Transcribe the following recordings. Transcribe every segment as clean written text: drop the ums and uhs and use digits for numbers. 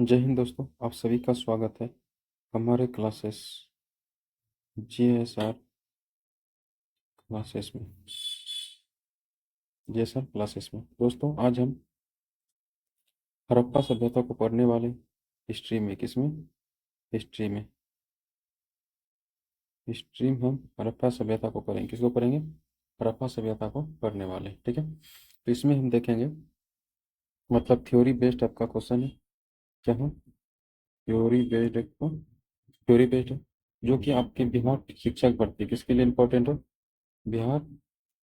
जय हिंद दोस्तों, आप सभी का स्वागत है हमारे क्लासेस जीएसआर क्लासेस में। जीएसआर क्लासेस में दोस्तों, आज हम हड़प्पा सभ्यता को पढ़ने वाले। हिस्ट्री में, किसमें? हिस्ट्री में। हिस्ट्री में हम हड़प्पा सभ्यता को पढ़ेंगे। किसको पढ़ेंगे? हड़प्पा सभ्यता को पढ़ने वाले, ठीक है। तो इसमें हम देखेंगे, मतलब थ्योरी बेस्ड आपका क्वेश्चन है। क्या है? थ्योरी बेस्ड एक थ्योरी बेस्ड है, जो कि आपके बिहार शिक्षक भर्ती किसके लिए इम्पोर्टेंट है? बिहार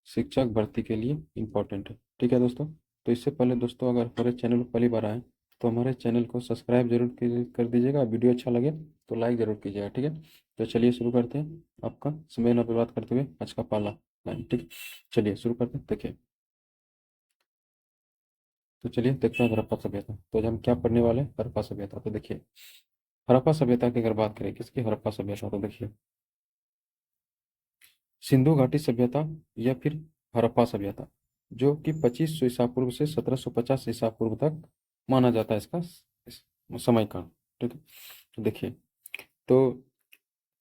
शिक्षक भर्ती के लिए इम्पोर्टेंट है, ठीक है दोस्तों। तो इससे पहले दोस्तों, अगर हमारे चैनल पर पहली बार आए तो हमारे चैनल को सब्सक्राइब जरूर कर दीजिएगा। वीडियो अच्छा लगे तो लाइक जरूर कीजिएगा, ठीक है। तो चलिए शुरू करते हैं, आपका समय न बर्बाद करते हुए आज का पहला लाइन, ठीक है। चलिए शुरू करते हैं, देखिए। तो चलिए देखते हैं हड़प्पा सभ्यता। तो आज हम क्या पढ़ने वाले हैं? हड़प्पा सभ्यता। तो देखिए, हड़प्पा सभ्यता की अगर बात करें, किसकी हड़प्पा सभ्यता, तो देखिए सिंधु घाटी सभ्यता या फिर हड़प्पा सभ्यता, जो कि 2500 ईसा पूर्व से 1750 ईसा पूर्व तक माना जाता है इसका समय काल, ठीक है। तो देखिए, तो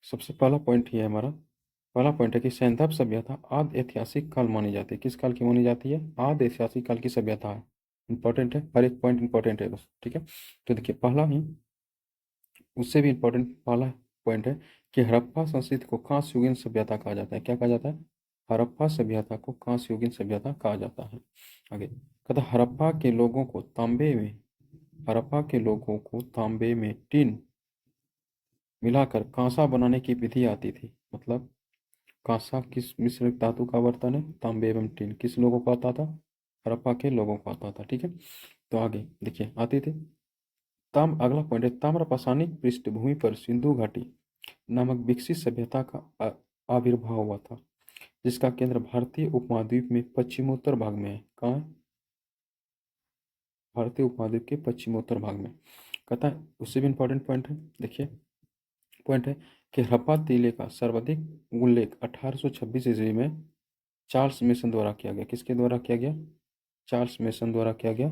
सबसे पहला पॉइंट ये है हमारा। पहला पॉइंट है कि सैंधव सभ्यता आदि ऐतिहासिक काल मानी जाती है। किस काल की मानी जाती है? आदि ऐतिहासिक काल की सभ्यता है। इंपॉर्टेंट है, हर एक पॉइंट इंपॉर्टेंट है बस, ठीक है। तो देखिए, पहला ही उससे भी इम्पोर्टेंट पहला पॉइंट है कि हड़प्पा संस्कृति को कांस्य युगीन सभ्यता कहा जाता है। क्या कहा जाता है? हड़प्पा सभ्यता को कांस्य युगीन सभ्यता कहा जाता है। आगे कहता, हड़प्पा के लोगों को तांबे में टिन मिलाकर कांसा बनाने की विधि आती थी। मतलब कांसा किस मिश्र धातु का बर्तन है? तांबे एवं टिन। किस लोगों को आता था? हड़प्पा के लोगों को आता था, ठीक है। तो आगे देखिए, आती थी। अगला पॉइंट है, ताम्रपाषाणिक पृष्ठभूमि पर सिंधु घाटी नामक विकसित सभ्यता का आविर्भाव हुआ था, जिसका केंद्र भारतीय उपमहाद्वीप में पश्चिमोत्तर भाग में है। कहाँ है? भारतीय उपमहाद्वीप के पश्चिमोत्तर भाग में। कहता है, उससे भी इम्पोर्टेंट पॉइंट है, देखिए। पॉइंट है कि हड़प्पा टीले का सर्वाधिक उल्लेख 1826 ईस्वी में चार्ल्स मेसन द्वारा किया गया। किसके द्वारा किया गया? चार्ल्स मेसन द्वारा किया गया।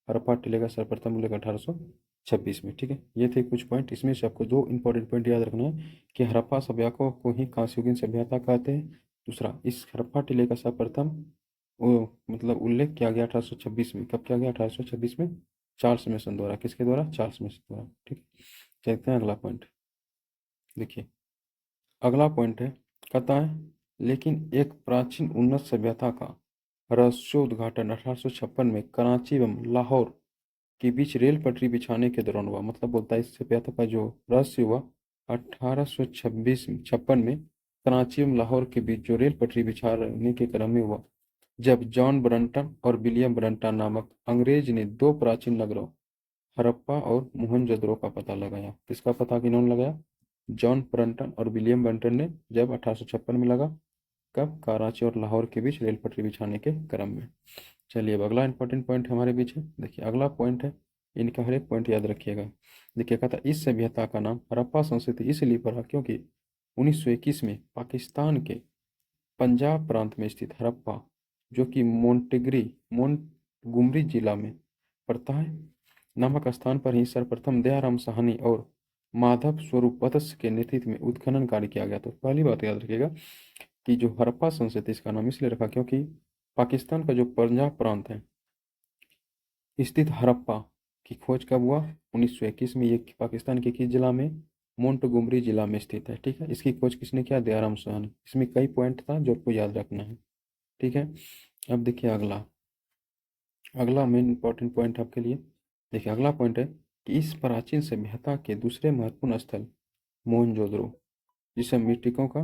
हड़प्पा टीले का सर्वप्रथम उल्लेख 1826 में, ठीक है। ये थे कुछ पॉइंट। इसमें से आपको दो इंपॉर्टेंट पॉइंट याद रखना है कि हड़प्पा सभ्यता को ही कांस्ययुगीन सभ्यता कहते हैं। दूसरा, इस हड़प्पा टीले का सर्वप्रथम मतलब उल्लेख किया गया 1826 में। कब किया गया? 1826 में, चार्ल्स मेसन द्वारा। किसके द्वारा? चार्ल्स मेसन द्वारा, ठीक है। चलते हैं अगला पॉइंट, देखिए। अगला पॉइंट है, कहता है, लेकिन एक प्राचीन उन्नत सभ्यता का रहस्योद्घाटन 1856 में कराची एवं लाहौर के बीच रेल पटरी बिछाने के दौरान हुआ। मतलब बोलता है, इस सभ्यता का जो रहस्य हुआ 1856 में कराची एवं लाहौर के बीच जो रेल पटरी बिछाने के क्रम में हुआ, जब जॉन ब्रंटन और विलियम ब्रंटन नामक अंग्रेज ने दो प्राचीन नगरों हड़प्पा और मोहनजोदड़ो का पता लगाया। किसका पता किन्होंने लगाया? जॉन ब्रंटन और विलियम ब्रंटन ने, जब 1856 में लगा। कब? कराची और लाहौर के बीच रेल पटरी बिछाने के क्रम में। चलिए, अब अगला इंपॉर्टेंट पॉइंट हमारे बीच है, देखिए। अगला पॉइंट है, इनका हर एक पॉइंट याद रखिएगा। देखिए, कहता है, इस सभ्यता का नाम हड़प्पा संस्कृति इसलिए पड़ा क्योंकि 1921 में पाकिस्तान के पंजाब प्रांत में स्थित हड़प्पा, जो कि मोंटगुमरी जिला में पड़ता है, नामक स्थान पर ही सर्वप्रथम दयाराम साहनी और माधव स्वरूप वत्स के नेतृत्व में उत्खनन कार्य किया गया। तो पहली बात याद रखिएगा कि जो हड़प्पा संस्कृति, इसका नाम इसलिए रखा क्योंकि पाकिस्तान का जो पंजाब प्रांत है स्थित हड़प्पा की खोज कब हुआ? 1921 में। ये पाकिस्तान के किस जिला में? मोंटगुमरी जिला में स्थित है, ठीक है। इसकी खोज किसने किया? दयाराम साहनी। इसमें कई पॉइंट था जो आपको याद रखना है, ठीक है। अब देखिए, अगला अगला मेन इंपॉर्टेंट पॉइंट आपके लिए, देखिए। अगला पॉइंट है कि इस प्राचीन सभ्यता के दूसरे महत्वपूर्ण स्थल मोहनजोदड़ो, जिसे मृतकों का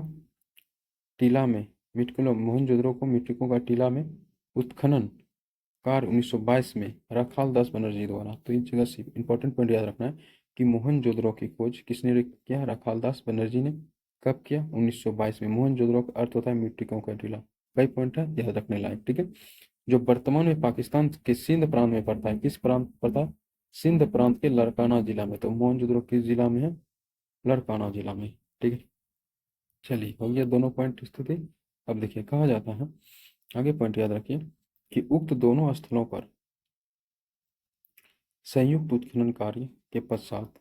टीला में मृतकों मोहनजोदड़ो को मृतकों का टीला में उत्खनन कार्य 1922 में राखाल दास बनर्जी द्वारा। तो इन जगह से इंपॉर्टेंट पॉइंट याद रखना है कि मोहनजोदड़ो की खोज किसने किया? राखाल दास बनर्जी ने। कब किया? 1922 में। मोहनजोदड़ो का अर्थ होता है मृतकों का टीला। कई पॉइंट है याद रखने लायक, ठीक है। जो वर्तमान में पाकिस्तान के सिंध प्रांत में पड़ता है। किस प्रांत पड़ता है? सिंध प्रांत के लड़काना जिला में। तो मोहनजोदड़ो किस जिला में है? लड़काना जिला में, ठीक है। चलिए, हो गया दोनों पॉइंट स्थिति। अब देखिए, कहा जाता है, आगे पॉइंट याद रखिए, कि उक्त दोनों स्थलों पर संयुक्त उत्खनन कार्य के पश्चात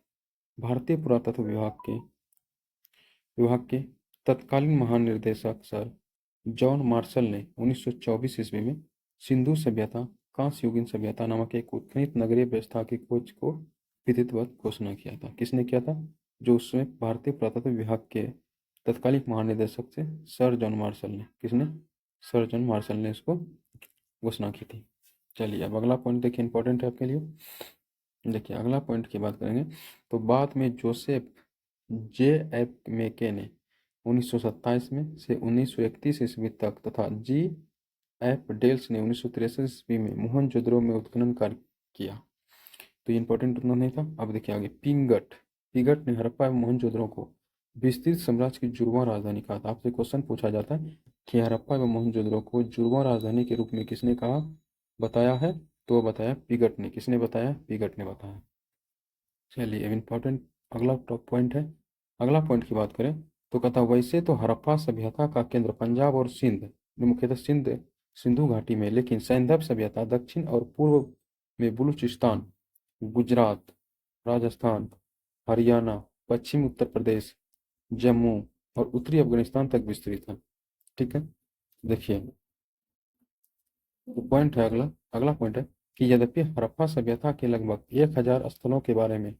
भारतीय पुरातत्व विभाग के तत्कालीन महानिदेशक सर जॉन मार्शल ने 1924 ईस्वी में सिंधु सभ्यता कांस्य युगीन सभ्यता नामक एक उत्खनित नगरीय व्यवस्था की खोज को विधिवत घोषणा किया था। किसने किया था? जो उसमें भारतीय पुरातत्व विभाग के तत्कालीन महानिदेशक थे सर जॉन मार्शल ने। किसने? सर जॉन मार्शल ने इसको घोषणा की थी। चलिए अब अगला पॉइंट देखिए, इंपॉर्टेंट है आपके लिए। देखिए अगला पॉइंट की बात करेंगे तो बाद में जोसेफ जे एफ मेके ने 1927 में से 1931 ईस्वी तक तथा जी एफ डेल्स ने 1963 ईस्वी में मोहनजोदड़ो में उत्खनन कार्य किया। तो ये इंपॉर्टेंट उतना नहीं था। अब देखिए आगे, पिंगट ने हड़प्पा एवं मोहनजोदड़ो को विस्तृत साम्राज्य की जुड़वां राजधानी कहा था। आपसे क्वेश्चन पूछा जाता है कि हड़प्पा एवं मोहनजोदड़ो को जुड़वां राजधानी के रूप में किसने कहा बताया है? तो वो बताया पिगट ने। किसने बताया? पिगट ने बताया। चलिए अब इम्पोर्टेंट अगला टॉप पॉइंट है। अगला पॉइंट की बात करें तो कहता वैसे तो हड़प्पा सभ्यता का केंद्र पंजाब और सिंध, मुख्यतः सिंधु घाटी में, लेकिन सैंधव सभ्यता दक्षिण और पूर्व में बलूचिस्तान, गुजरात, राजस्थान, हरियाणा, पश्चिमी उत्तर प्रदेश, जम्मू और उत्तरी अफगानिस्तान तक विस्तृत है। ठीक है, देखिए पॉइंट है अगला पॉइंट है कि यद्यपि हड़प्पा सभ्यता के लगभग 1000 स्थलों के बारे में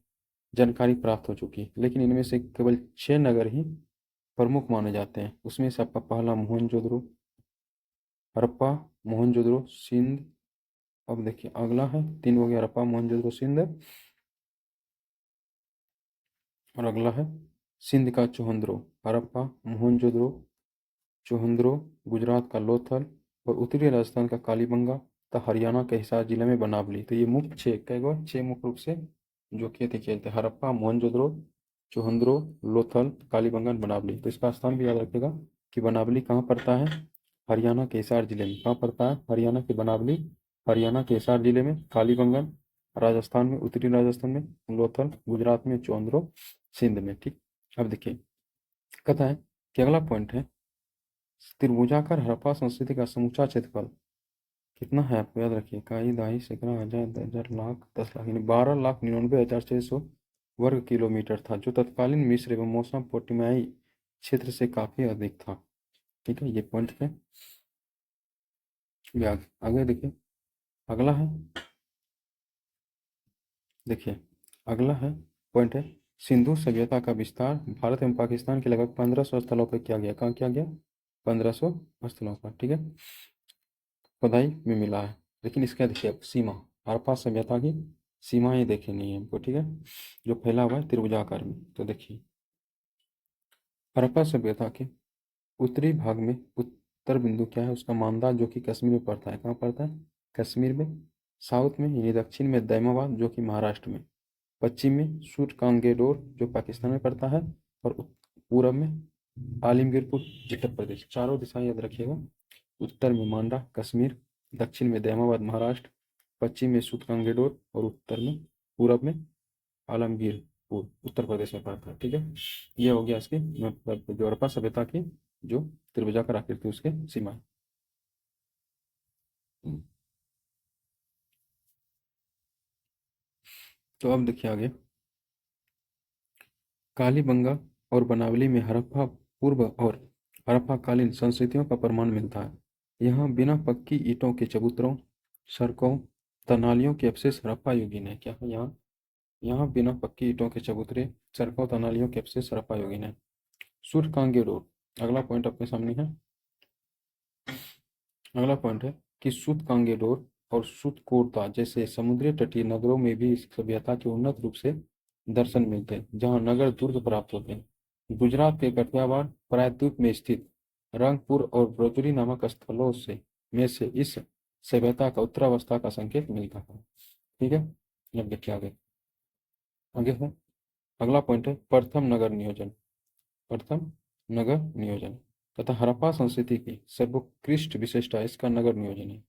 जानकारी प्राप्त हो चुकी है, लेकिन इनमें से केवल 6 नगर ही प्रमुख माने जाते हैं। उसमें से आपका पहला मोहनजोदड़ो, हड़प्पा, मोहनजोदड़ो, सिंध। अब देखिए अगला है, 3 हो गया, हड़प्पा, मोहनजोदड़ो, सिंध। और अगला है सिंध का चोहंद्रो, हड़प्पा, मोहनजोदड़ो, चोहंद्रो, गुजरात का लोथल और उत्तरी राजस्थान का कालीबंगा तथा हरियाणा के हिसार जिले में बनावली। तो ये मुख्य 6 मुख्य रूप से जो किए थे खेल थे, हड़प्पा, मोहनजोदड़ो, चोहंद्रो, लोथल, कालीबंगा, बनावली। तो इसका स्थान भी याद रखेगा कि बनावली कहाँ पड़ता है? हरियाणा के हिसार जिले में। कहाँ पड़ता है? हरियाणा के बनावली हरियाणा के हिसार जिले में, कालीबंगन राजस्थान में, उत्तरी राजस्थान में, लोथल गुजरात में, चोहंद्रो सिंध में। ठीक, अब देखिए कहता है कि अगला पॉइंट है त्रिभुजाकार हड़प्पा संस्कृति का समूचा क्षेत्रफल कितना है? आपको याद रखिए, इकाई, दहाई, सैकड़ा, हजार, 10,000, लाख, 10 लाख, यानी 12,99,600 वर्ग किलोमीटर था, जो तत्कालीन मिस्र एवं मेसोपोटामियाई क्षेत्र से काफी अधिक था। ठीक है, ये पॉइंट है। आगे देखिए अगला है, देखिए अगला है पॉइंट है सिंधु सभ्यता का विस्तार भारत एवं पाकिस्तान के लगभग 1500 स्थलों पर किया गया। कहाँ किया गया? 1500 स्थलों पर। ठीक है, खुदाई में मिला है, लेकिन इसका देखिए अब सीमा, हड़प्पा सभ्यता की सीमाएं देखनी है हमको। ठीक है, जो फैला हुआ है त्रिभुजाकार में। तो देखिए हड़प्पा सभ्यता के उत्तरी भाग में उत्तर बिंदु क्या है उसका? मांदा, जो कि कश्मीर में पड़ता है। कहाँ पड़ता है? कश्मीर में। साउथ में यानी दक्षिण में दैमाबाद, जो कि महाराष्ट्र में। पश्चिम में सूरकांगेडोर, जो पाकिस्तान में पड़ता है। और पूरब में आलमगीरपुर, उत्तर प्रदेश। चारों दिशाएं याद रखिएगा। उत्तर में मांडा कश्मीर, दक्षिण में दैमाबाद महाराष्ट्र, पश्चिम में सूरकांगेडोर और उत्तर में पूरब में आलमगीरपुर उत्तर प्रदेश में पड़ता है। ठीक है, ये हो गया इसकी मतलब जो हड़प्पा सभ्यता की जो त्रिभुजाकार आकृति उसके सीमा। तो अब देखिए आगे, कालीबंगा और बनावली में हड़प्पा पूर्व और हड़प्पाकालीन संस्कृतियों का प्रमाण मिलता है। यहाँ बिना पक्की ईंटों के चबूतरों, सड़कों, तनालियों के अवशेष हड़प्पा युगीन है। क्या है यहाँ? यहाँ बिना पक्की ईंटों के चबूतरे, सड़कों, तनालियों के अवशेष हड़प्पा युगीन है। सूरकांगे रोड, अगला पॉइंट अपने सामने है। अगला पॉइंट है कि सूतकांगेडोर और सूतकोरता जैसे समुद्री तटीय नगरों में भी इस सभ्यता के उन्नत रूप से दर्शन मिलते हैं, जहां नगर दुर्ग प्राप्त होते हैं। गुजरात के कठियावाड़ प्रायद्वीप में स्थित रंगपुर और ब्रोजरी नामक स्थलों से में से इस सभ्यता का उत्तरावस्था का संकेत मिलता है। ठीक है, अब देखिए आगे आगे है अगला पॉइंट है प्रथम नगर नियोजन। प्रथम नगर नियोजन तथा हड़प्पा संस्कृति की सर्वोत्कृष्ट विशेषता इसका नगर नियोजन है।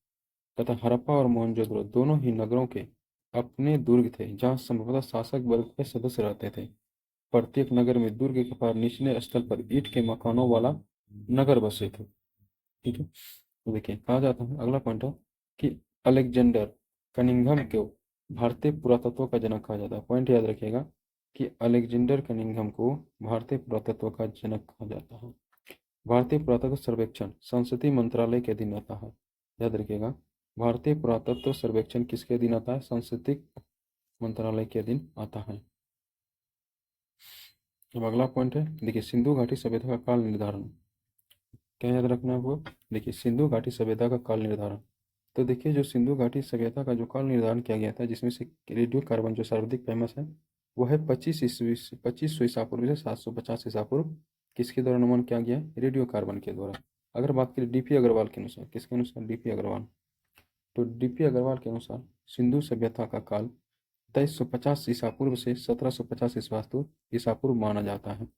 तथा हड़प्पा और मोहनजोदड़ो दोनों ही नगरों के अपने दुर्ग थे, जहां संभवतः शासक वर्ग के सदस्य रहते थे। प्रत्येक नगर में दुर्ग के पार निचले स्थल पर ईंट के मकानों वाला नगर बसे थे। ठीक है, तो देखिए कहा जाता है अगला पॉइंट है कि अलेक्जेंडर कनिंघम को भारतीय पुरातत्व का जनक कहा जाता है। पॉइंट याद रखिएगा कि अलेक्जेंडर कनिंघम को भारतीय पुरातत्व का जनक कहा जाता है। भारतीय पुरातत्व सर्वेक्षण संस्कृति मंत्रालय के अधीन आता है। याद रखिएगा, भारतीय पुरातत्व सर्वेक्षण किसके अधीन आता है? संस्कृति मंत्रालय के अधीन आता है। अब अगला पॉइंट है, देखिए सिंधु घाटी सभ्यता का काल निर्धारण। क्या याद रखना है आपको? देखिए सिंधु घाटी सभ्यता का काल निर्धारण। तो देखिए जो सिंधु घाटी सभ्यता का जो काल निर्धारण किया गया था, जिसमें से रेडियो कार्बन जो सर्वाधिक फेमस है वो है 2500 ईसा पूर्व से 750 ईसा पूर्व। किसके द्वारा अनुमान किया गया है? रेडियो कार्बन के द्वारा। अगर बात करें डीपी अग्रवाल के अनुसार, किसके अनुसार? डीपी अग्रवाल। तो डीपी अग्रवाल के अनुसार सिंधु सभ्यता का काल 2350 ईसा पूर्व से 1750 ईसा पूर्व माना जाता है।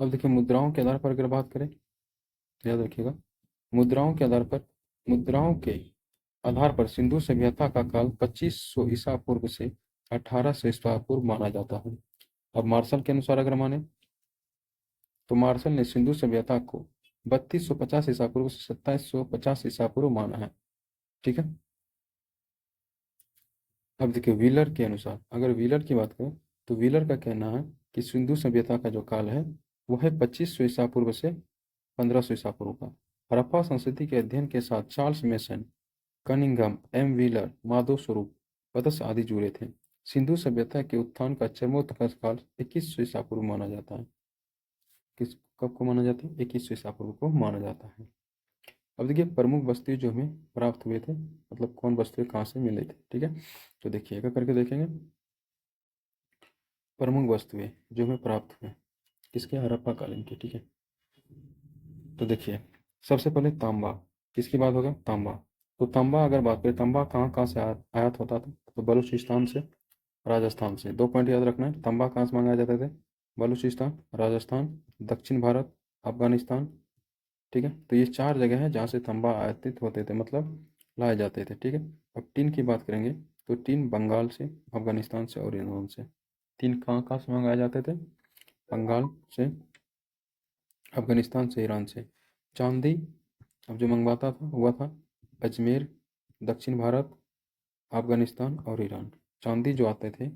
अब देखिए मुद्राओं के आधार पर अगर बात करें तो याद रखिएगा, मुद्राओं के आधार पर सिंधु सभ्यता का काल 2500 ईसा पूर्व से 1800 ईसा पूर्व माना जाता है। अब मार्शल के अनुसार अगर माने तो मार्शल ने सिंधु सभ्यता को 3250 ईसा पूर्व से 2750 ईसा पूर्व माना है। ठीक है। अब देखिए व्हीलर के अनुसार, अगर व्हीलर की बात करें तो व्हीलर का कहना है कि सिंधु सभ्यता का जो काल है वो है 2500 ईसा पूर्व से 1500 ईसा पूर्व का। हड़प्पा संस्कृति के अध्ययन के साथ Charles Masson, Cunningham, M Wheeler, Madhav Swarup, पतस आदि जुड़े थे। सिंधु सभ्यता के उत्थान का चरमोत्कर्ष काल 2100 ईसा पूर्व माना जाता है। किस कब को माना जाता है? 2100 ईसा पूर्व को माना जाता है। अब देखिए प्रमुख वस्तुएं जो हमें प्राप्त हुए थे, मतलब कौन वस्तुएं कहाँ से मिले थे। ठीक है, तो देखिए एक करके देखेंगे प्रमुख वस्तुएं जो हमें प्राप्त हुए किसके? हड़प्पा कालीन के। ठीक है, तो देखिए सबसे पहले तांबा। किसकी बात होगा? तांबा। तो तांबा अगर बात करें, तांबा कहाँ कहाँ से आयात होता था? तो बलूचिस्तान से, राजस्थान से। दो पॉइंट याद रखना है, तांबा कहाँ से मंगाए जाते थे? बलूचिस्तान, राजस्थान, दक्षिण भारत, अफगानिस्तान। ठीक है, तो ये चार जगह है जहाँ से तांबा आयातित होते थे, मतलब लाए जाते थे। ठीक है, अब टीन की बात करेंगे तो टीन बंगाल से, अफगानिस्तान से और ईरान से। टीन कहाँ कहाँ से मंगाए जाते थे? बंगाल से, अफगानिस्तान से, ईरान से। चांदी अब जो मंगवाता था हुआ था अजमेर, दक्षिण भारत, अफगानिस्तान और ईरान। चांदी जो आते थे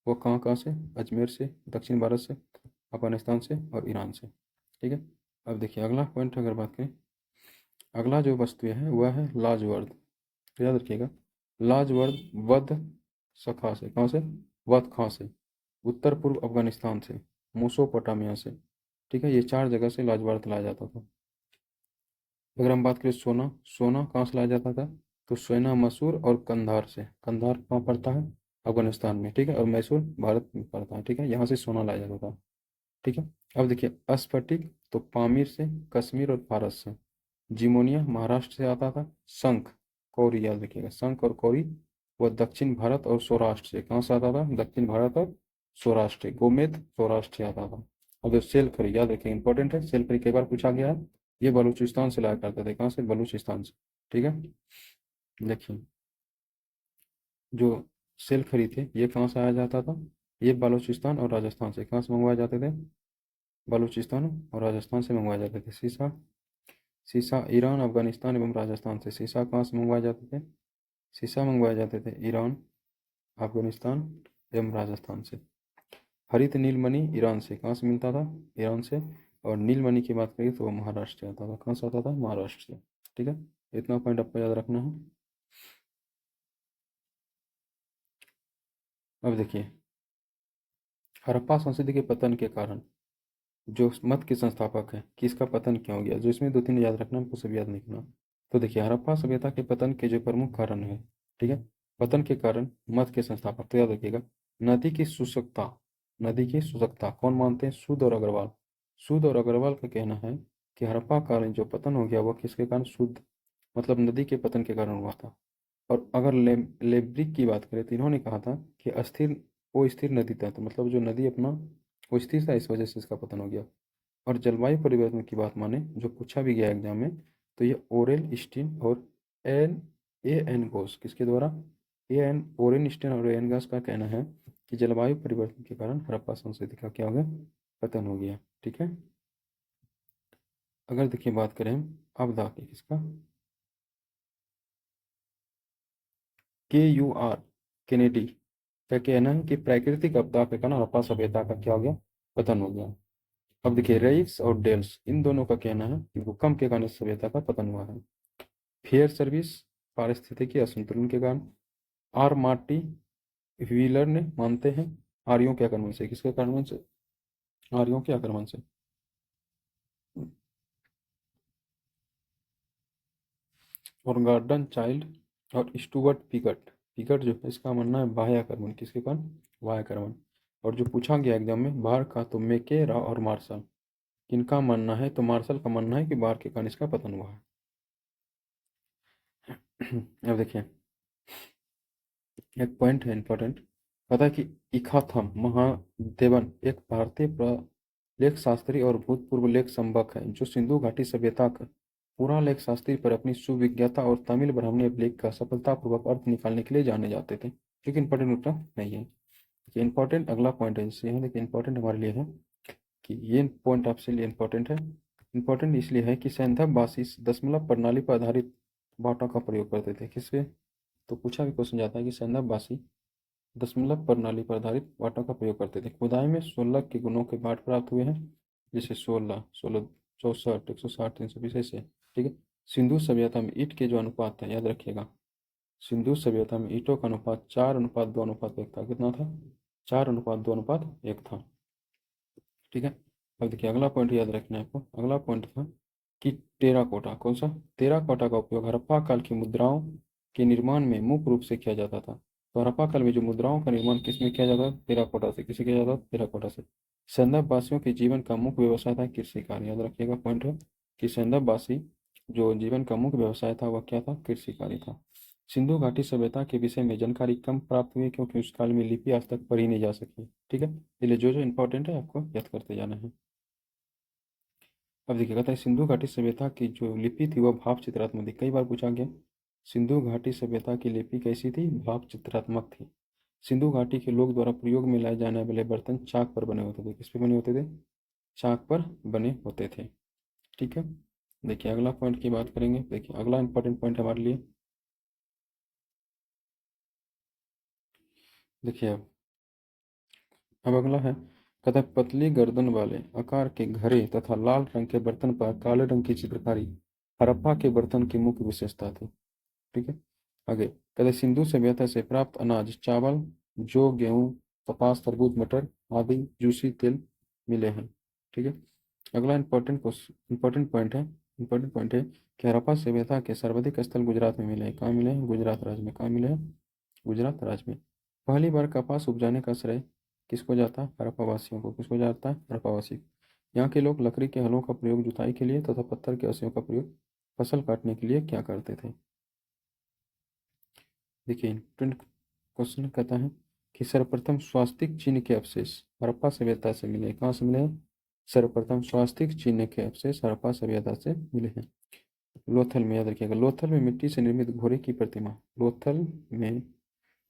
वो कहाँ कहाँ से? अजमेर से, दक्षिण भारत से, अफगानिस्तान से और ईरान से। ठीक है, अब देखिए अगला पॉइंट अगर बात करें, अगला जो वस्तु है वह है लाजवर्द। तो याद रखिएगा, लाजवर्द वध सखा से, कहाँ से? वध खां से, उत्तर पूर्व अफगानिस्तान से, मोसोपोटामिया से। ठीक है, ये चार जगह से लाजवर्द लाया जाता था। अगर हम बात करें सोना, सोना कहाँ से लाया जाता था? तो सोना मैसूर और कंधार से। कंधार कहाँ पड़ता है? अफगानिस्तान में। ठीक है, और मैसूर भारत में पड़ता है। ठीक है, यहाँ से सोना लाया जाता था। ठीक है, अब देखिए स्फटिक तो पामीर से, कश्मीर और फारस से। जिमोनिया महाराष्ट्र से आता था। शंख, कौरी, याद रखिएगा शंख और कौरी वह दक्षिण भारत और सौराष्ट्र से। कहाँ से आता था? दक्षिण भारत और सौराष्ट्र से। गोमेद सौराष्ट्र से आता था। अब जो सेलखरी, याद रखिए इंपॉर्टेंट है, सेलखरी कई बार पूछा गया है। ये बलूचिस्तान से लाया करते थे। कहाँ से? बलूचिस्तान से। ठीक है, देखिए जो सेलखरी थे ये कहाँ से आया जाता था? ये बलूचिस्तान और राजस्थान से। कहाँ से मंगवाए जाते थे? बलूचिस्तान और राजस्थान से मंगवाए जाते थे। सीसा, सीसा ईरान, अफगानिस्तान एवं राजस्थान से। सीसा कहाँ से मंगवाए जाते थे? सीसा मंगवाए जाते थे ईरान, अफगानिस्तान एवं राजस्थान से। हरित नीलमणि ईरान से। कहाँ से मिलता था? ईरान से। और नीलमणि की बात करें तो वो महाराष्ट्र से आता था। कहाँ से आता था? महाराष्ट्र से। ठीक है, इतना पॉइंट आपको याद रखना है। अब देखिए हड़प्पा संस्कृति के पतन के कारण जो मत के संस्थापक है किसका पतन क्यों हो गया, जो इसमें दो तीन याद रखना, हमको सब याद नहीं करना। तो देखिए हड़प्पा सभ्यता के पतन के जो प्रमुख कारण है, ठीक है, पतन के कारण मत के संस्थापक, तो याद रखिएगा नदी की शुष्कता। नदी की शुष्कता कौन मानते हैं? सूद और अग्रवाल। सूद और अग्रवाल का कहना है कि हड़प्पा कालीन जो पतन हो गया वह किसके कारण? शुद्ध मतलब नदी के पतन के कारण हुआ था। और अगर लेब्रिक की बात करें तो इन्होंने कहा था कि अस्थिर, वो स्थिर नदी था, तो मतलब जो नदी अपना वो स्थिर था, इस वजह से इसका पतन हो गया। और जलवायु परिवर्तन की बात माने जो पूछा भी गया एग्जाम में, तो ये ओरेल स्टीन और एन ए एन घोष किसके द्वारा? ए एन ओरेन स्टीन और ए एन घोष का कहना है कि जलवायु परिवर्तन के कारण हड़प्पा संस्कृति का क्या हो गया? पतन हो गया। ठीक है, अगर देखिए बात करें आपदा की, किसका? KUR केनेडी का कहना है कि प्राकृतिक आपदा के कारण हड़प्पा सभ्यता का क्या हो गया, पतन हो गया। अब देखिए रेइस और डेल्स इन दोनों का कहना है कि भूकंप के कारण इस सभ्यता का पतन हुआ है। फेयर सर्विस पारिस्थितिकी असंतुलन के कारण। आर मार्टी व्हीलर ने मानते हैं आर्यों के आक्रमण से, किसके आक्रमण से, आर्यों के आक्रमण से। और गार्डन चाइल्ड और स्टुअर्ट पिगट, पिगट जो है इसका मानना है बाह्य आक्रमण, किसके कारण, बाह्य आक्रमण। और जो पूछा गया एग्जाम में बाहर का, तो मेके रा और मार्शल किनका मानना है, तो मार्शल का मानना है कि बाहर के कारण इसका पतन हुआ है। अब देखिए एक पॉइंट है इंपॉर्टेंट, पता है कि इखाथम महादेवन एक भारतीय लेख शास्त्री और भूतपूर्व लेख संभक है जो सिंधु घाटी सभ्यता का पूरा लेख शास्त्री पर अपनी सुविज्ञता और तमिल ब्राह्मणी अभिलेख का सफलतापूर्वक अर्थ निकालने के लिए जाने जाते थे। लेकिन इंपॉर्टेंट उत्तर नहीं है। देखिए इंपॉर्टेंट अगला पॉइंट है इससे है, देखिए इंपॉर्टेंट हमारे लिए है कि ये पॉइंट आपसे लिए इंपॉर्टेंट है। इंपॉर्टेंट इसलिए है कि सैंधववासी दशमलव प्रणाली पर आधारित बाटों का प्रयोग करते थे, किसपे, तो पूछा भी क्वेश्चन जाता है कि सैंधववासी दशमलव प्रणाली पर आधारित बाटों का प्रयोग करते थे। खुदाई में 16 के गुणों के बाट प्राप्त हुए हैं, जैसे 16, 16, 64, 160, 320 ऐसे, ठीक है। सिंधु सभ्यता में ईंट के जो अनुपात था, याद रखिएगा, सिंधु सभ्यता में ईंटों का अनुपात 4:2:1 था। कितना था, 4:2:1 था, ठीक है। अब देखिए अगला पॉइंट याद रखना है आपको, अगला पॉइंट था कि टेराकोटा, कौन सा, टेराकोटा का उपयोग हड़प्पा काल की मुद्राओं के निर्माण में मुख्य रूप से किया जाता था। तो हड़प्पा काल में जो मुद्राओं का निर्माण किस में किया जाता था, टेराकोटा से, किसे किया जाता था, टेराकोटा से। सैंधव वासियों के जीवन का मुख्य व्यवसाय था कृषि कार्य, याद रखिएगा पॉइंट है कि सैंधव वासी जो जीवन का मुख्य व्यवसाय था वह क्या था, कृषि कार्य था। सिंधु घाटी सभ्यता के विषय में जानकारी कम प्राप्त हुई क्योंकि उस काल में लिपि आज तक पढ़ी नहीं जा सकी, ठीक है। इसलिए जो जो इंपॉर्टेंट है आपको याद करते जाना है। अब देखिए कहता है सिंधु घाटी सभ्यता की जो लिपि थी वह भाव चित्रात्मक थी, कई बार पूछा गया। सिंधु घाटी सभ्यता की लिपि कैसी थी, भाव चित्रात्मक थी। सिंधु घाटी के लोग द्वारा प्रयोग में लाए जाने वाले बर्तन चाक पर बने होते थे, किस पे बने होते थे, चाक पर बने होते थे, ठीक है। देखिए अगला पॉइंट की बात करेंगे, देखिए अगला इंपॉर्टेंट पॉइंट हमारे लिए, देखिए अब अगला है, कहता है पतली गर्दन वाले आकार के घड़े तथा लाल रंग के बर्तन पर काले रंग की चित्रकारी हड़प्पा के बर्तन की मुख्य विशेषता थी, ठीक है। आगे कहते हैं सिंधु सभ्यता से प्राप्त अनाज चावल, जौ, गेहूं, कपास, तरबूज, मटर आदि जूसी तेल मिले हैं, ठीक है। अगला इंपॉर्टेंट पॉइंट है, इंपॉर्टेंट पॉइंट है कि हड़प्पा सभ्यता के सर्वाधिक स्थल गुजरात में मिले हैं, कहाँ मिले हैं, गुजरात राज्य में, कहाँ मिले हैं, गुजरात राज्य में। पहली बार कपास उपजाने का श्रेय किसको जाता है, हड़प्पा वासियों को, किसको जाता है, हड़प्पा वासी। यहाँ के लोग लकड़ी के हलों का प्रयोग जुताई के लिए तथा पत्थर के हंसियों का प्रयोग फसल काटने के लिए क्या करते थे। देखिए इंपॉर्टेंट क्वेश्चन कहता है कि सर्वप्रथम स्वास्तिक चिन्ह के अवशेष हड़प्पा सभ्यता से मिले, कहाँ से मिले हैं, सर्वप्रथम स्वास्तिक चिन्ह के अवशेष हड़प्पा सभ्यता से मिले हैं। लोथल में, याद रखिएगा, लोथल में मिट्टी से निर्मित घोड़े की प्रतिमा, लोथल में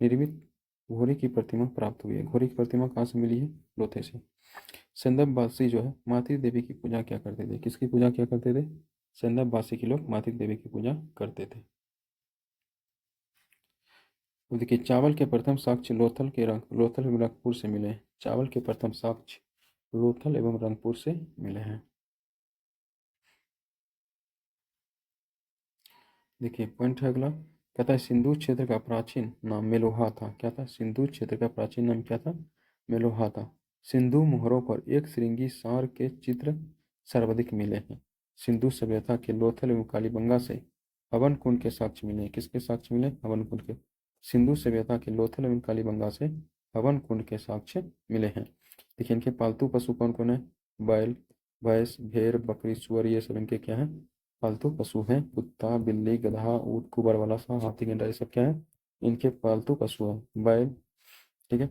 निर्मित घोड़े की प्रतिमा प्राप्त हुई है। घोड़े की प्रतिमा कहाँ से मिली है, लोथे से। संदपवासी जो है मातृ देवी की पूजा क्या करते थे, किसकी पूजा क्या करते थे, संदपवासी के लोग मातृ देवी की पूजा करते थे। तो देखिए चावल के प्रथम साक्ष्य लोथल एवं रंगपुर से मिले हैं, चावल के प्रथम साक्ष्य लोथल एवं रंगपुर से मिले हैं। देखिए पॉइंट है अगला, कहता है सिंधु क्षेत्र का प्राचीन नाम मेलोहा था, क्या था, सिंधु क्षेत्र का प्राचीन नाम क्या था, मेलोहा था। सिंधु मोहरों पर एक श्रृंगी सांड के चित्र सर्वाधिक मिले हैं। सिंधु सभ्यता के लोथल एवं कालीबंगा से हवन कुंड के साक्ष्य मिले हैं, किसके साक्ष्य मिले, हवन कुंड के। सिंधु सभ्यता के लोथल एवं कालीबंगा से हवन कुंड के साक्ष्य मिले हैं। देखिए इनके पालतू पशु कौन कौन है, बैल, भैंस, भेड़, बकरी, सुअर, ये सब इनके क्या है, पालतू पशु हैं। कुत्ता, बिल्ली, गधा, ऊँट, कुबर वाला सा, हाथी, गेंडा, ये सब क्या है, इनके पालतू पशु हैं, बैल, ठीक है।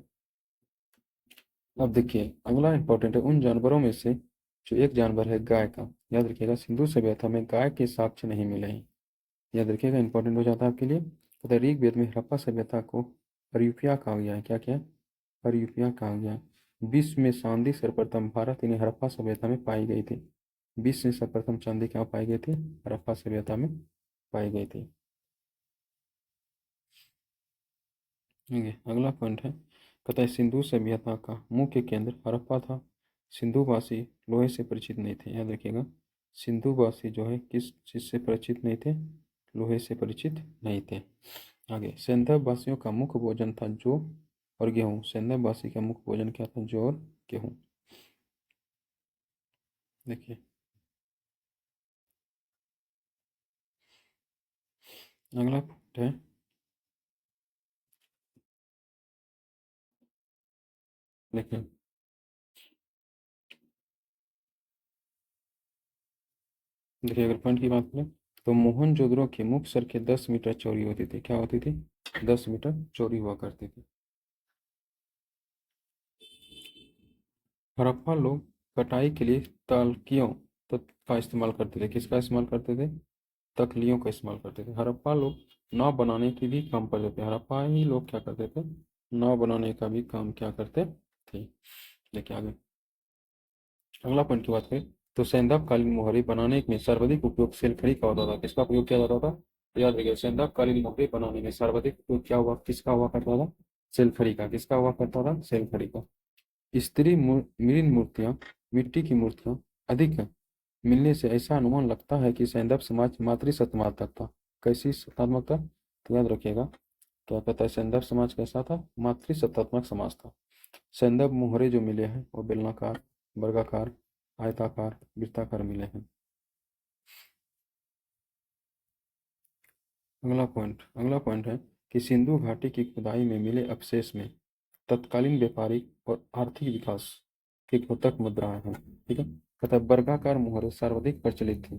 अब देखिए अगला इंपॉर्टेंट है उन जानवरों में से जो एक जानवर है गाय का, याद रखिएगा सिंधु सभ्यता में गाय के साक्ष्य नहीं मिले हैं, याद रखिएगा इंपॉर्टेंट हो जाता है आपके लिए। तो ऋग्वेद में हड़प्पा सभ्यता को हरयुपिया कहा गया है, क्या क्या, हरयुपिया कहा गया है। विश्व में चांदी सर्वप्रथम भारत यानी हड़प्पा सभ्यता में पाई गई थी, विश्व में सर्वप्रथम चांदी कहाँ पाई गई थी, हड़प्पा सभ्यता में पाई गई थी। ठीक है, अगला पॉइंट है, कहता है सिंधु सभ्यता का मुख्य केंद्र हड़प्पा था। सिंधुवासी लोहे से परिचित नहीं थे, याद रखिएगा। सिंधुवासी जो है किस चीज़ से परिचित नहीं थे? लोहे से परिचित नहीं थे। आगे, सैंधव वासियों का मुख्य भोजन था जौ और गेहूँ। सैंधव वासी का मुख्य भोजन क्या था? जौ और गेहूँ। देखिए, अगला पॉइंट है, देखिए देखिए अगर पॉइंट की बात करें तो मोहनजोदड़ो की मुख्य सड़कें 10 मीटर चौड़ी होती थी। क्या होती थी? 10 मीटर चौड़ी हुआ करती थी। हड़प्पा लोग कटाई के लिए तकलियों का इस्तेमाल करते थे। किसका इस्तेमाल करते थे? तकलियों का इस्तेमाल करते थे। हड़प्पा लोग नाव बनाने की भी काम करते थे। हड़प्पा ही लोग क्या करते थे? नाव बनाने का भी काम क्या करते थे। देखिए आगे, अगला पॉइंट की बात करें तो सैंधव कालीन मोहरे बनाने में सर्वाधिक उपयोग सेलखड़ी का होता था। किसका प्रयोग किया जाता था? तो याद रखिए, सैंधव कालीन मोहरे बनाने में सर्वाधिक उपयोग क्या हुआ, किसका हुआ करता था? सेलखड़ी का। किसका हुआ करता था? सेलखड़ी का। स्त्री मृण मूर्तियां, मिट्टी की मूर्तियां अधिक मिलने से ऐसा अनुमान लगता है कि सैंधव समाज मातृसत्तात्मक था। कैसी सत्तात्मक था? तो याद रखिएगा, क्या कहता है, सैंधव समाज कैसा था? मातृसत्तात्मक समाज था। सैंधव मोहरे जो मिले हैं वो बेलनाकार, वर्गाकार, आयताकार, वृत्ताकार मिले हैं। अगला पॉइंट है कि सिंधु घाटी की खुदाई में मिले अवशेष में तत्कालीन व्यापारिक और आर्थिक विकास की द्योतक मुद्राएं हैं। ठीक है, तथा वर्गाकार मोहरें सर्वाधिक प्रचलित थी।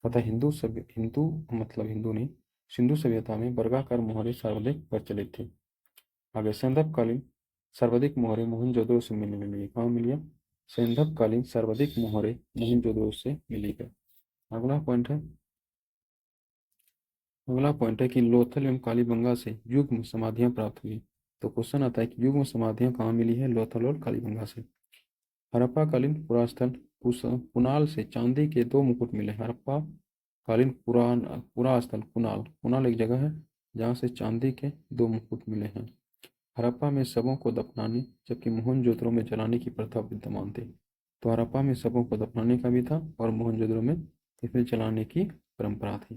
तथा हिंदू मतलब हिंदू नहीं, सिंधु सभ्यता में वर्गाकार मोहरें सर्वाधिक प्रचलित थी। आगे, सैंधवकालीन सर्वाधिक मोहरें मोहनजोदड़ो से मिलने मिली। कहाँ मिली है? सैंधवकालीन सर्वाधिक मोहरें मोहनजोदड़ो से मिली है। अगला पॉइंट है अगला पॉइंट है कि लोथल एवं कालीबंगा से युग्म समाधियां प्राप्त हुई। तो क्वेश्चन आता है कि युग्म समाधियां कहाँ मिली है? लोथल और कालीबंगा से। हड़प्पा कालीन पुरास्थल कुणाल से चांदी के 2 मुकुट मिले। हड़प्पा कालीन पुरास्थल कुणाल कुणाल एक जगह है जहाँ से चांदी के 2 मुकुट मिले हैं। हड़प्पा में शवों को दफनाने जबकि मोहनजोदड़ो में जलाने की प्रथा विद्यमान थी। तो हड़प्पा में शवों को दफनाने का भी था और मोहनजोदड़ो में इसे जलाने की परंपरा थी।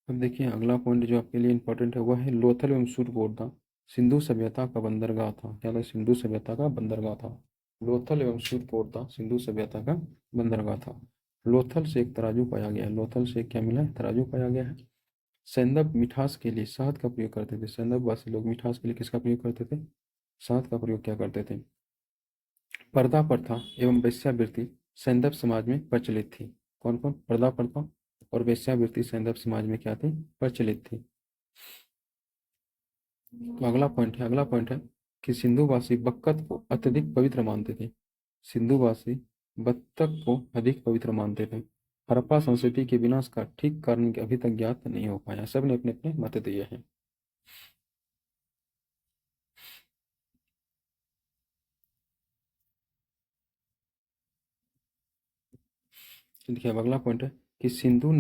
अब देखिए, अगला पॉइंट जो आपके लिए इंपॉर्टेंट है वह है लोथल एवं सूरपोरदा सिंधु सभ्यता का बंदरगाह था। क्या था? सिंधु सभ्यता का बंदरगाह था। लोथल एवं सूरपोरदा सिंधु सभ्यता का बंदरगाह था। लोथल से एक तराजू पाया गया है। लोथल से क्या मिला है? तराजू पाया गया है। सैंधव मिठास के लिए शहद का प्रयोग करते थे। सैंधव वासी लोग मिठास के लिए किसका प्रयोग करते थे? शहद का प्रयोग क्या करते थे? पर्दा प्रथा एवं वेश्यावृत्ति सैंधव समाज में प्रचलित थी। कौन कौन? पर्दा प्रथा और वेश्यावृत्ति सैंधव समाज में क्या थी? प्रचलित थी। तो अगला पॉइंट है कि सिंधुवासी बत्तख को अत्यधिक पवित्र मानते थे। सिंधुवासी बत्तख को अधिक पवित्र मानते थे। हड़प्पा संस्कृति के विनाश का ठीक कारण अभी तक ज्ञात नहीं हो पाया। सब ने अपने अपने मत दिए हैं। तो देखिए, अब अगला पॉइंट है कि सिंधु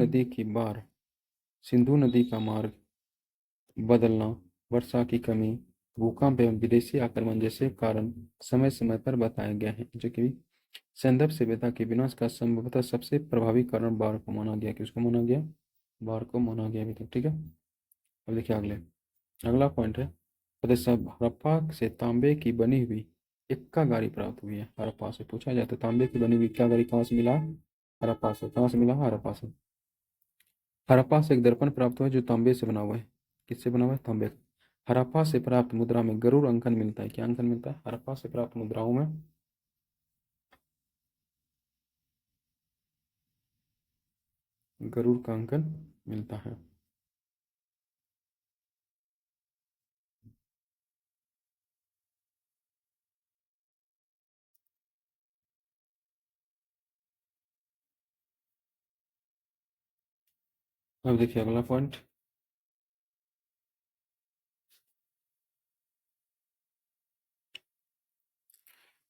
नदी का मार्ग बदलना, वर्षा की कमी, भूकंप एवं विदेशी आक्रमण जैसे कारण समय समय पर बताए गए हैं, जो कि सैंधव सभ्यता के विनाश का संभवतः सबसे प्रभावी कारण बाढ़ को माना गया। किसको माना गया? बाढ़ को माना गया अभी तक। ठीक है, अब देखिए अगला पॉइंट है, प्रदेश हड़प्पा से तांबे की बनी हुई इक्का गाड़ी प्राप्त हुई है। हड़प्पा से पूछा जाए तो तांबे की बनी हुई इक्का गाड़ी कहाँ से मिला? हड़प्पा से। कहाँ से मिला? हड़प्पा से। हड़प्पा से एक दर्पण प्राप्त हुआ है जो तांबे से बना हुआ है। किससे बना हुआ है? तांबे। हड़प्पा से प्राप्त मुद्रा में गरुड़ अंकन मिलता है। क्या अंकन मिलता है? हड़प्पा से प्राप्त मुद्राओं में गरुड़ का अंकन मिलता है। अब देखिए अगला पॉइंट,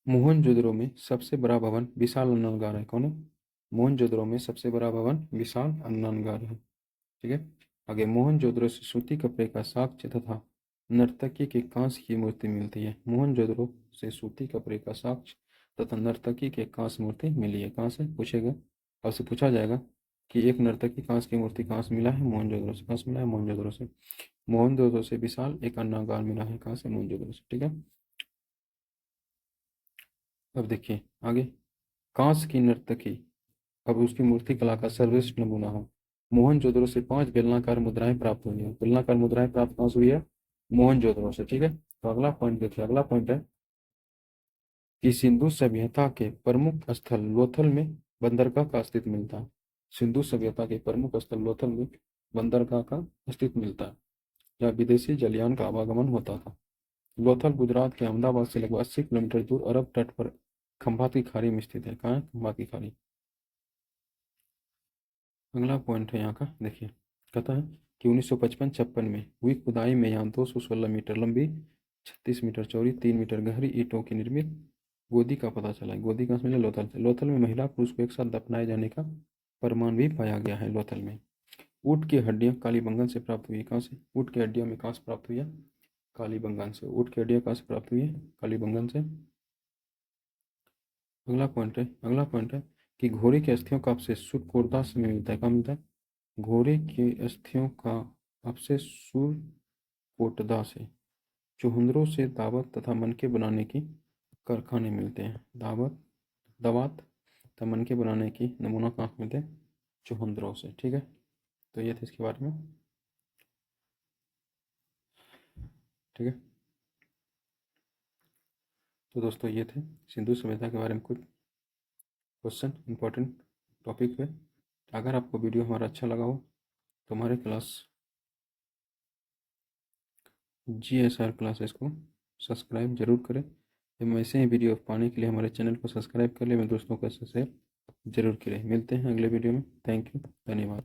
मोहनजोदड़ो में सबसे बड़ा भवन विशाल अन्नागार है। कौन है? मोहनजोदड़ो में सबसे बड़ा भवन विशाल अन्नागार है। ठीक है, आगे मोहनजोदड़ो से सूती कपड़े का साक्ष्य तथा नर्तकी के कांस्य की मूर्ति मिलती है। मोहनजोदड़ो से सूती कपड़े का साक्ष्य तथा नर्तकी के कांस्य मूर्ति मिली है। कहाँ से पूछेगा, आपसे पूछा जाएगा कि एक नर्तकी कांस्य की मूर्ति कहाँ से मिला है, मोहनजोदड़ो से। कहाँ से मिला है, मोहनजोदड़ो से। मोहनजोदड़ो से विशाल एक अन्नागार मिला है, कहाँ से, मोहनजोदड़ो से। ठीक है, अब देखिए आगे, कांस्य की नर्तकी अब उसकी मूर्ति कला का सर्वश्रेष्ठ नमूना है। मोहनजोदड़ो से 5 बेलनाकार मुद्राएं प्राप्त हुई है। बेलनाकार मुद्राएं प्राप्त कहाँ से हुई है, मोहनजोदड़ो से। ठीक है, तो अगला पॉइंट देखिए, अगला पॉइंट है कि सिंधु सभ्यता के प्रमुख स्थल लोथल में बंदरगाह का अस्तित्व मिलता है। सिंधु सभ्यता के प्रमुख स्थल लोथल में बंदरगाह का अस्तित्व मिलता है, जहाँ विदेशी जलयान का आवागमन होता था। लोथल गुजरात के अहमदाबाद से लगभग 80 किलोमीटर दूर अरब तट पर खंभात की खाड़ी में स्थित है। कहाँ है, खंभात की खाड़ी। अगला पॉइंट है यहाँ का, देखिए कहता है कि 1955-56 में हुई खुदाई में यहाँ 216 मीटर लंबी, 36 मीटर चौड़ी, 3 मीटर गहरी ईंटों की निर्मित गोदी का पता चला है। गोदी कहाँ से मिला, लोथल से। लोथल में महिला पुरुष को एक साथ दफनाए जाने का प्रमाण भी पाया गया है लोथल में। ऊँट की हड्डियाँ कालीबंगन से प्राप्त हुई है। कहाँ से, ऊँट की हड्डियाँ में कहाँ से प्राप्त हुई है, कालीबंगन से। ऊँट की हड्डियाँ कहाँ से प्राप्त हुई है, कालीबंगन से। अगला पॉइंट है कि घोड़े की अस्थियों का अवशेष सुरकोटदास में मिलता है। कहाँ मिलता है, घोड़े की अस्थियों का अवशेष सुरकोटदा से। चुहंद्रों से दावत तथा मनके बनाने की कारखाने मिलते हैं। दावत तथा मनके बनाने की नमूना कहाँ से मिलते हैं, चुहंद्रों से। ठीक है, तो ये थे इसके बारे में। ठीक है, तो दोस्तों ये थे सिंधु सभ्यता के बारे में कुछ क्वेश्चन, इंपॉर्टेंट टॉपिक पे। अगर आपको वीडियो हमारा अच्छा लगा हो तो हमारे क्लास GSR क्लासेस को सब्सक्राइब जरूर करें एवं ऐसे ही वीडियो पाने के लिए हमारे चैनल को सब्सक्राइब कर ले, मेरे दोस्तों को शेयर जरूर करें। मिलते हैं अगले वीडियो में। थैंक यू, धन्यवाद।